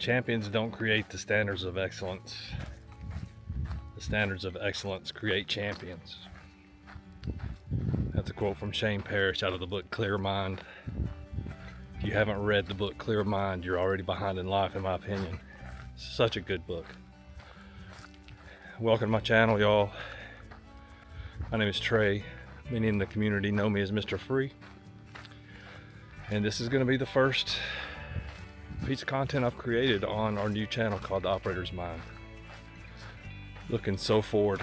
Champions don't create the standards of excellence. The standards of excellence create champions. That's a quote from Shane Parrish out of the book Clear Mind. If you haven't read the book Clear Mind, you're already behind in life, in my opinion. Such a good book. Welcome to my channel, y'all. My name is Trey. Many in the community know me as Mr. Free. And this is going to be the first piece of content I've created on our new channel called The Operator's Mind. Looking so forward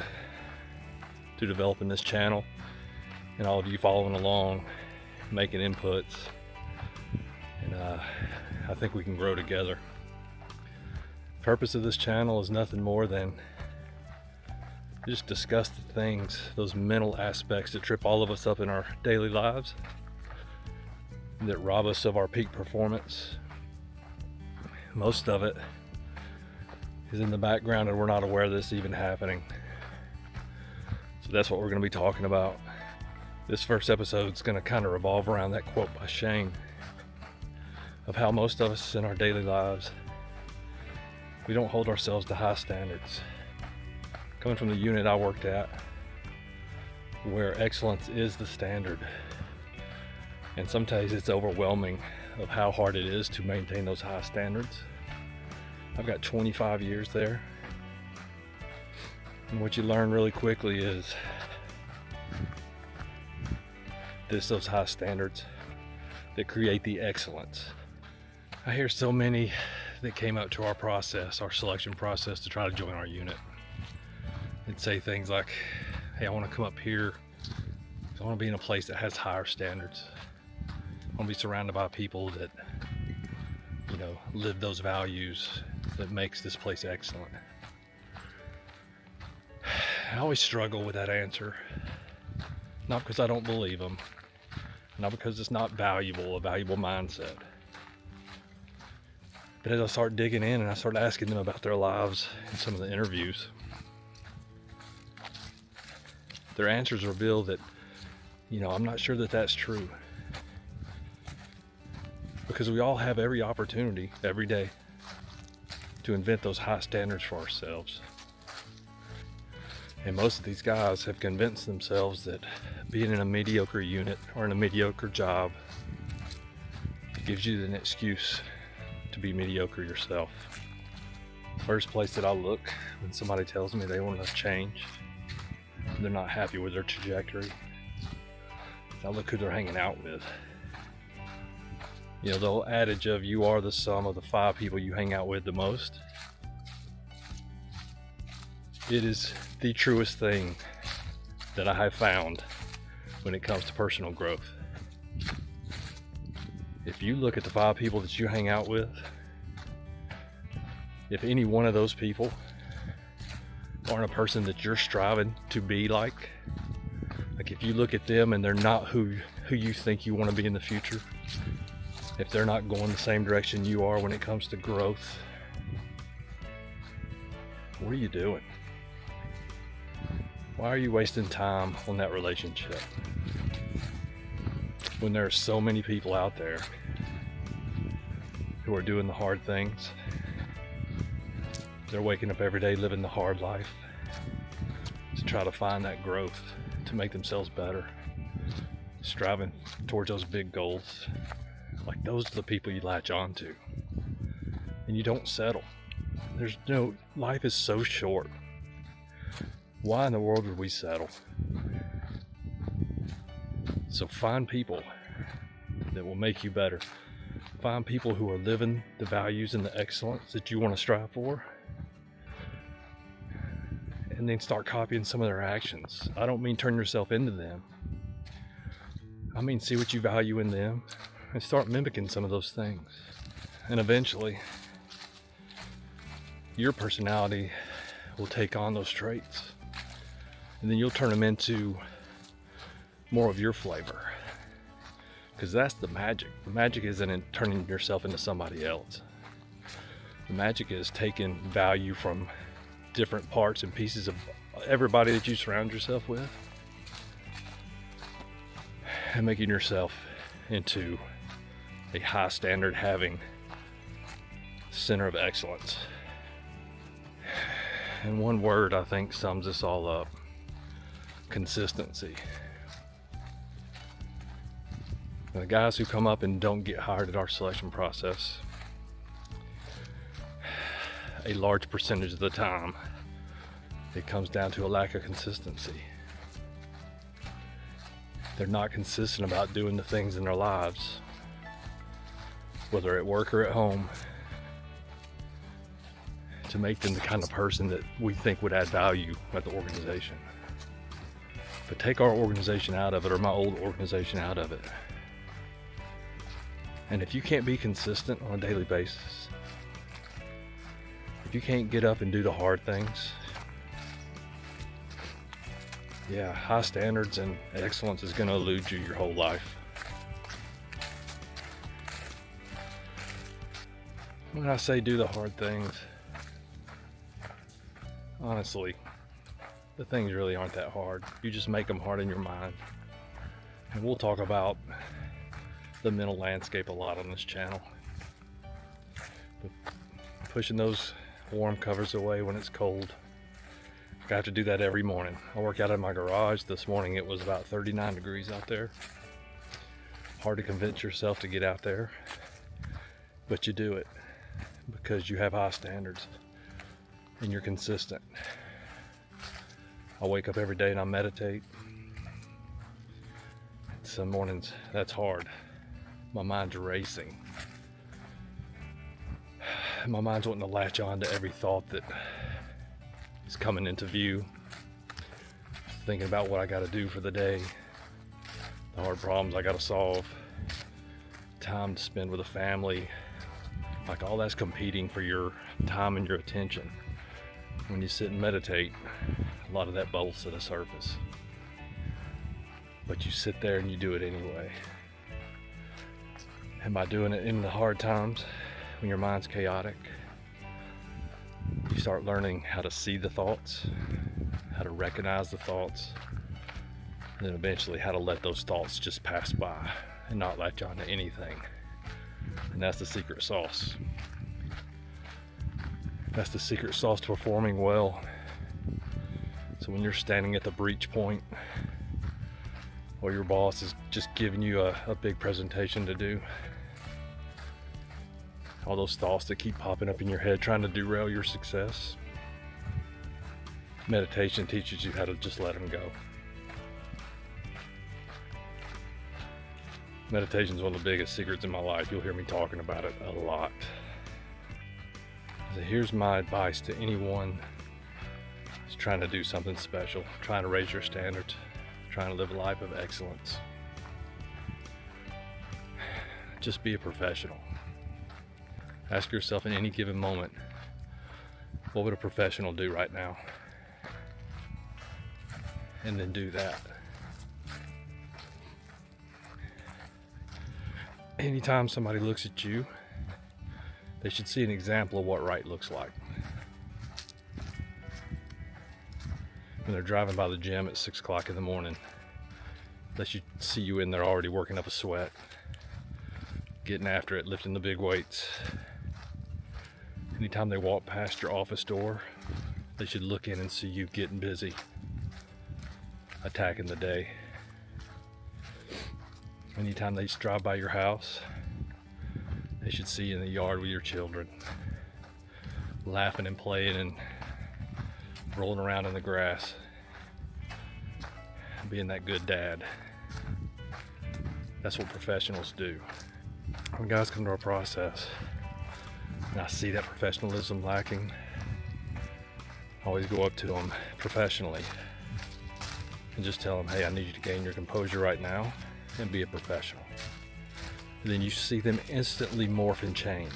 to developing this channel and all of you following along, making inputs, and I think we can grow together. The purpose of this channel is nothing more than just discuss the things, those mental aspects that trip all of us up in our daily lives, that rob us of our peak performance. Most of it is in the background and we're not aware of this even happening. So that's what we're going to be talking about. This first episode is going to kind of revolve around that quote by Shane of how most of us in our daily lives, we don't hold ourselves to high standards. Coming from the unit I worked at, where excellence is the standard, and sometimes it's overwhelming of how hard it is to maintain those high standards. I've got 25 years there, and what you learn really quickly is those high standards that create the excellence. I hear so many that came up to our process, our selection process, to try to join our unit and say things like, hey, I want to come up here because I want to be in a place that has higher standards. I want to be surrounded by people that, live those values that makes this place excellent. I always struggle with that answer. Not because I don't believe them, not because it's not a valuable mindset. But as I start digging in and I start asking them about their lives in some of the interviews, their answers reveal that, I'm not sure that that's true. Because we all have every opportunity every day to invent those high standards for ourselves. And most of these guys have convinced themselves that being in a mediocre unit or in a mediocre job gives you an excuse to be mediocre yourself. The first place that I look when somebody tells me they want to change, they're not happy with their trajectory, I look who they're hanging out with. The old adage of you are the sum of the 5 people you hang out with the most. It is the truest thing that I have found when it comes to personal growth. If you look at the 5 people that you hang out with, if any one of those people aren't a person that you're striving to be like if you look at them and they're not who you think you want to be in the future, if they're not going the same direction you are when it comes to growth, what are you doing? Why are you wasting time on that relationship when there are so many people out there who are doing the hard things? They're waking up every day living the hard life to try to find that growth, to make themselves better, striving towards those big goals. Those are the people you latch on to, and you don't settle. Life is so short. Why in the world would we settle? So find people that will make you better. Find people who are living the values and the excellence that you want to strive for, and then start copying some of their actions. I don't mean turn yourself into them. I mean see what you value in them and start mimicking some of those things. And eventually, your personality will take on those traits. And then you'll turn them into more of your flavor. Because that's the magic. The magic isn't in turning yourself into somebody else. The magic is taking value from different parts and pieces of everybody that you surround yourself with and making yourself into a high standard having center of excellence. And one word I think sums this all up: consistency. The guys who come up and don't get hired at our selection process, a large percentage of the time, it comes down to a lack of consistency. They're not consistent about doing the things in their lives, whether at work or at home, to make them the kind of person that we think would add value at the organization. But take our organization out of it, or my old organization out of it, and if you can't be consistent on a daily basis, if you can't get up and do the hard things, yeah, high standards and excellence is going to elude you your whole life. When I say do the hard things, honestly, the things really aren't that hard. You just make them hard in your mind. And we'll talk about the mental landscape a lot on this channel. But pushing those warm covers away when it's cold, I have to do that every morning. I work out in my garage. This morning it was about 39 degrees out there. Hard to convince yourself to get out there, but you do it because you have high standards and you're consistent. I wake up every day and I meditate. Some mornings that's hard. My mind's racing. My mind's wanting to latch on to every thought that is coming into view. Thinking about what I got to do for the day, the hard problems I got to solve, time to spend with a family. Like all that's competing for your time and your attention. When you sit and meditate, a lot of that bubbles to the surface. But you sit there and you do it anyway. And by doing it in the hard times, when your mind's chaotic, you start learning how to see the thoughts, how to recognize the thoughts, and then eventually how to let those thoughts just pass by and not latch on to anything. And that's the secret sauce. That's the secret sauce to performing well. So when you're standing at the breach point, or your boss is just giving you a big presentation to do, all those thoughts that keep popping up in your head trying to derail your success, meditation teaches you how to just let them go. Meditation is one of the biggest secrets in my life. You'll hear me talking about it a lot. So here's my advice to anyone who's trying to do something special, trying to raise your standards, trying to live a life of excellence. Just be a professional. Ask yourself in any given moment, what would a professional do right now? And then do that. Anytime somebody looks at you, they should see an example of what right looks like. When they're driving by the gym at 6 o'clock in the morning, they should see you in there already working up a sweat, getting after it, lifting the big weights. Anytime they walk past your office door, they should look in and see you getting busy, attacking the day. Anytime they drive by your house, they should see you in the yard with your children, laughing and playing and rolling around in the grass, being that good dad. That's what professionals do. When guys come to our process and I see that professionalism lacking, I always go up to them professionally and just tell them, hey, I need you to gain your composure right now and be a professional. And then you see them instantly morph and change.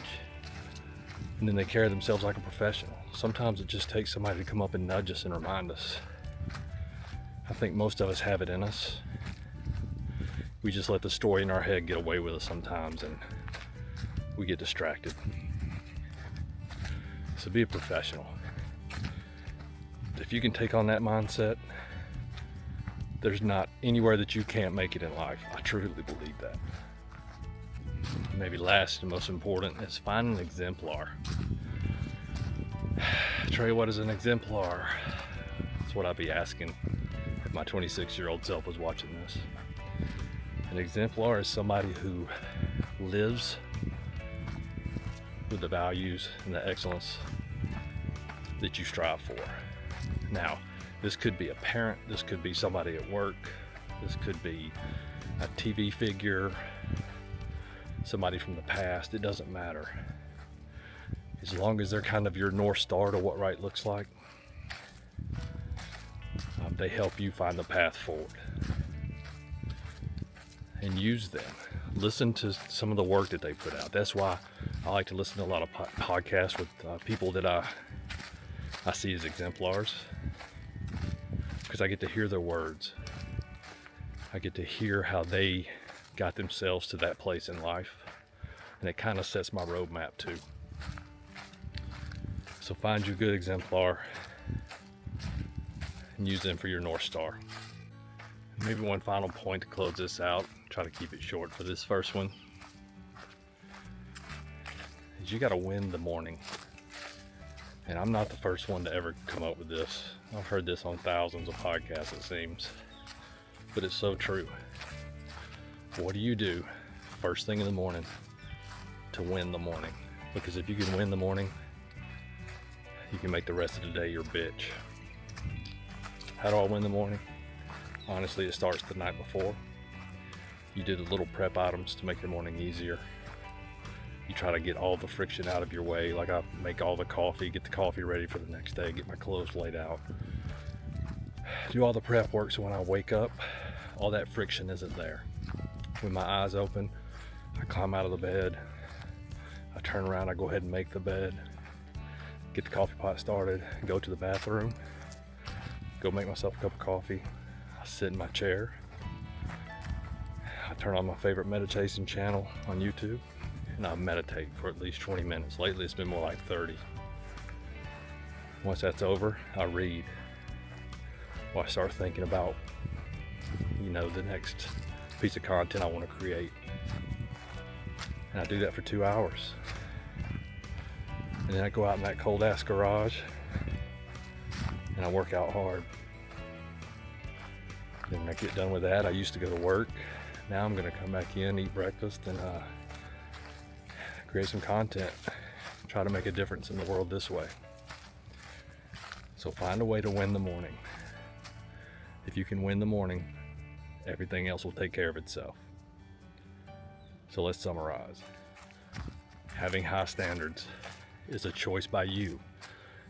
And then they carry themselves like a professional. Sometimes it just takes somebody to come up and nudge us and remind us. I think most of us have it in us. We just let the story in our head get away with us sometimes and we get distracted. So be a professional. If you can take on that mindset, there's not anywhere that you can't make it in life. I truly believe that. maybe last and most important, is find an exemplar. Trey, what is an exemplar? That's what I'd be asking if my 26-year-old self was watching this. An exemplar is somebody who lives with the values and the excellence that you strive for. Now, this could be a parent, this could be somebody at work, this could be a TV figure, somebody from the past. It doesn't matter. As long as they're kind of your North Star to what right looks like, they help you find the path forward. And use them. Listen to some of the work that they put out. That's why I like to listen to a lot of podcasts with people that I see as exemplars, because I get to hear their words. I get to hear how they got themselves to that place in life, and it kind of sets my roadmap too. So find you a good exemplar and use them for your North Star. Maybe one final point to close this out, try to keep it short for this first one, is you got to win the morning. And I'm not the first one to ever come up with this. I've heard this on thousands of podcasts, it seems, but it's so true. What do you do first thing in the morning to win the morning? Because if you can win the morning, you can make the rest of the day your bitch. How do I win the morning? Honestly, it starts the night before. You do the little prep items to make your morning easier. You try to get all the friction out of your way. Like I make all the coffee, get the coffee ready for the next day, get my clothes laid out. Do all the prep work so when I wake up, all that friction isn't there. With my eyes open, I climb out of the bed. I turn around, I go ahead and make the bed. Get the coffee pot started, go to the bathroom, go make myself a cup of coffee. I sit in my chair. I turn on my favorite meditation channel on YouTube, and I meditate for at least 20 minutes. Lately it's been more like 30. Once that's over, I read. Or I start thinking about, the next piece of content I want to create. And I do that for 2 hours. And then I go out in that cold ass garage and I work out hard. Then when I get done with that, I used to go to work. Now I'm gonna come back in, eat breakfast, and create some content. Try to make a difference in the world this way. So find a way to win the morning. If you can win the morning, everything else will take care of itself. So let's summarize. Having high standards is a choice by you.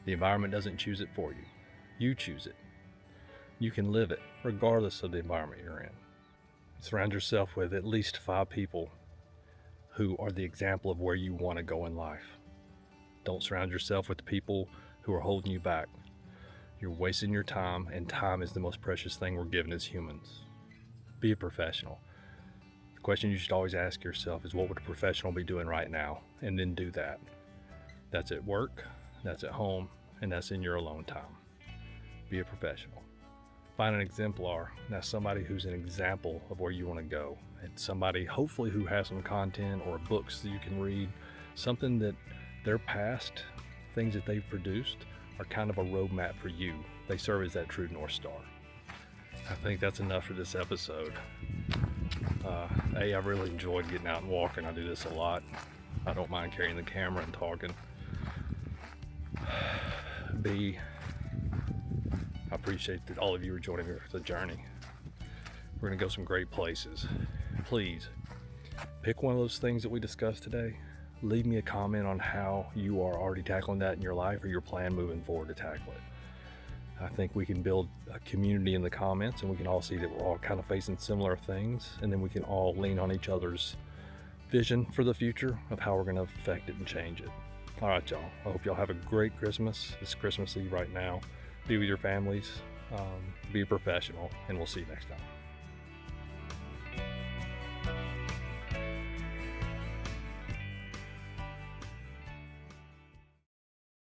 The environment doesn't choose it for you. You choose it. You can live it regardless of the environment you're in. Surround yourself with at least 5 people who are the example of where you want to go in life. Don't surround yourself with people who are holding you back. You're wasting your time, and time is the most precious thing we're given as humans. Be a professional. The question you should always ask yourself is, what would a professional be doing right now? And then do that. That's at work, that's at home, and that's in your alone time. Be a professional. Find an exemplar. That's somebody who's an example of where you want to go. It's somebody hopefully who has some content or books that you can read, something that their past, things that they've produced, are kind of a roadmap for you. They serve as that true North Star. I think that's enough for this episode. I've really enjoyed getting out and walking. I do this a lot. I don't mind carrying the camera and talking. B, I appreciate that all of you are joining me for the journey. We're going to go some great places. Please, pick one of those things that we discussed today. Leave me a comment on how you are already tackling that in your life or your plan moving forward to tackle it. I think we can build a community in the comments, and we can all see that we're all kind of facing similar things, and then we can all lean on each other's vision for the future of how we're going to affect it and change it. All right, y'all. I hope y'all have a great Christmas. It's Christmas Eve right now. Be with your families. Be a professional, and we'll see you next time.